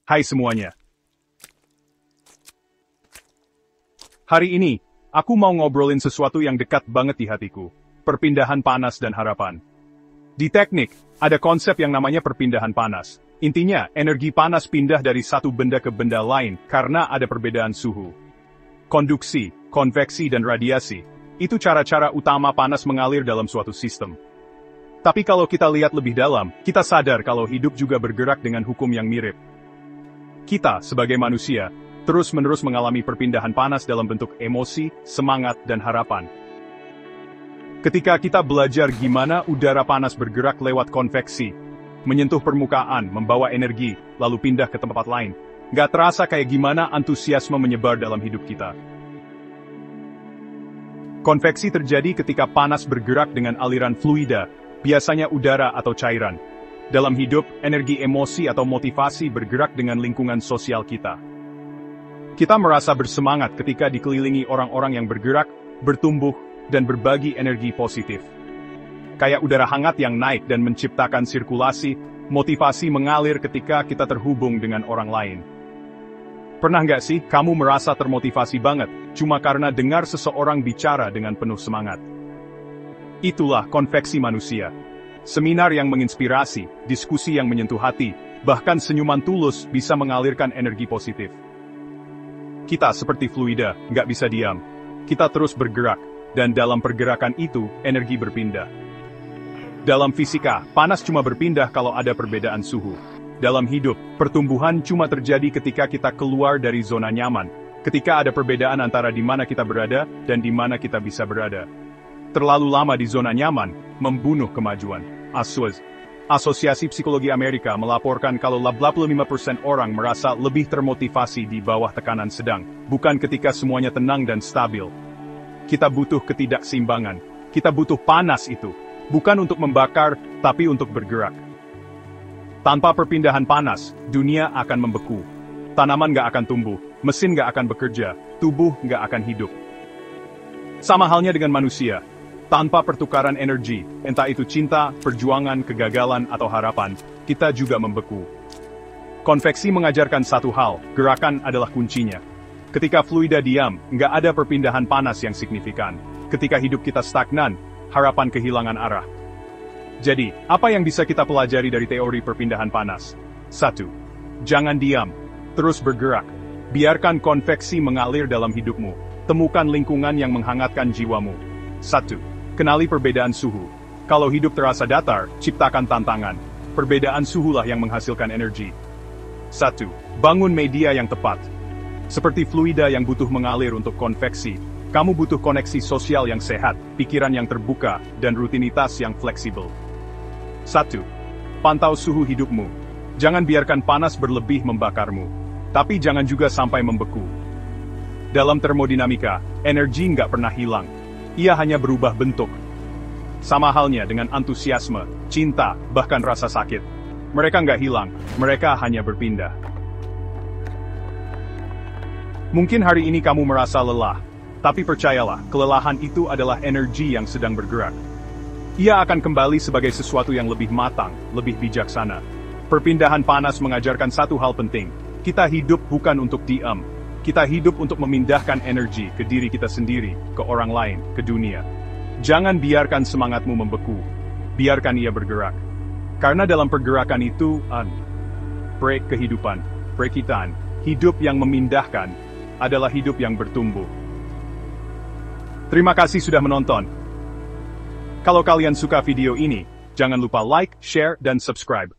Hai semuanya. Hari ini, aku mau ngobrolin sesuatu yang dekat banget di hatiku. Perpindahan panas dan harapan. Di teknik, ada konsep yang namanya perpindahan panas. Intinya, energi panas pindah dari satu benda ke benda lain karena ada perbedaan suhu. Konduksi, konveksi dan radiasi, itu cara-cara utama panas mengalir dalam suatu sistem. Tapi kalau kita lihat lebih dalam, kita sadar kalau hidup juga bergerak dengan hukum yang mirip. Kita, sebagai manusia, terus-menerus mengalami perpindahan panas dalam bentuk emosi, semangat, dan harapan. Ketika kita belajar gimana udara panas bergerak lewat konveksi, menyentuh permukaan, membawa energi, lalu pindah ke tempat lain, nggak terasa kayak gimana antusiasme menyebar dalam hidup kita. Konveksi terjadi ketika panas bergerak dengan aliran fluida, biasanya udara atau cairan. Dalam hidup, energi emosi atau motivasi bergerak dengan lingkungan sosial kita. Kita merasa bersemangat ketika dikelilingi orang-orang yang bergerak, bertumbuh, dan berbagi energi positif. Kayak udara hangat yang naik dan menciptakan sirkulasi, motivasi mengalir ketika kita terhubung dengan orang lain. Pernah nggak sih kamu merasa termotivasi banget, cuma karena dengar seseorang bicara dengan penuh semangat? Itulah konveksi manusia. Seminar yang menginspirasi, diskusi yang menyentuh hati, bahkan senyuman tulus bisa mengalirkan energi positif. Kita seperti fluida, nggak bisa diam. Kita terus bergerak, dan dalam pergerakan itu, energi berpindah. Dalam fisika, panas cuma berpindah kalau ada perbedaan suhu. Dalam hidup, pertumbuhan cuma terjadi ketika kita keluar dari zona nyaman, ketika ada perbedaan antara di mana kita berada dan di mana kita bisa berada. Terlalu lama di zona nyaman, membunuh kemajuan. Asosiasi Psikologi Amerika melaporkan kalau 85% orang merasa lebih termotivasi di bawah tekanan sedang, bukan ketika semuanya tenang dan stabil. Kita butuh ketidakseimbangan. Kita butuh panas itu. Bukan untuk membakar, tapi untuk bergerak. Tanpa perpindahan panas, dunia akan membeku. Tanaman nggak akan tumbuh, mesin nggak akan bekerja, tubuh nggak akan hidup. Sama halnya dengan manusia. Tanpa pertukaran energi, entah itu cinta, perjuangan, kegagalan, atau harapan, kita juga membeku. Konveksi mengajarkan satu hal, gerakan adalah kuncinya. Ketika fluida diam, nggak ada perpindahan panas yang signifikan. Ketika hidup kita stagnan, harapan kehilangan arah. Jadi, apa yang bisa kita pelajari dari teori perpindahan panas? 1. Jangan diam. Terus bergerak. Biarkan konveksi mengalir dalam hidupmu. Temukan lingkungan yang menghangatkan jiwamu. 1. Kenali perbedaan suhu. Kalau hidup terasa datar, ciptakan tantangan. Perbedaan suhulah yang menghasilkan energi. 1. Bangun media yang tepat. Seperti fluida yang butuh mengalir untuk konveksi, kamu butuh koneksi sosial yang sehat, pikiran yang terbuka, dan rutinitas yang fleksibel. 1. Pantau suhu hidupmu. Jangan biarkan panas berlebih membakarmu. Tapi jangan juga sampai membeku. Dalam termodinamika, energi nggak pernah hilang. Ia hanya berubah bentuk. Sama halnya dengan antusiasme, cinta, bahkan rasa sakit. Mereka nggak hilang, mereka hanya berpindah. Mungkin hari ini kamu merasa lelah, tapi percayalah, kelelahan itu adalah energi yang sedang bergerak. Ia akan kembali sebagai sesuatu yang lebih matang, lebih bijaksana. Perpindahan panas mengajarkan satu hal penting. Kita hidup bukan untuk diam. Kita hidup untuk memindahkan energi ke diri kita sendiri, ke orang lain, ke dunia. Jangan biarkan semangatmu membeku. Biarkan ia bergerak. Karena dalam pergerakan itu, break kehidupan, breakitan, hidup yang memindahkan, adalah hidup yang bertumbuh. Terima kasih sudah menonton. Kalau kalian suka video ini, jangan lupa like, share, dan subscribe.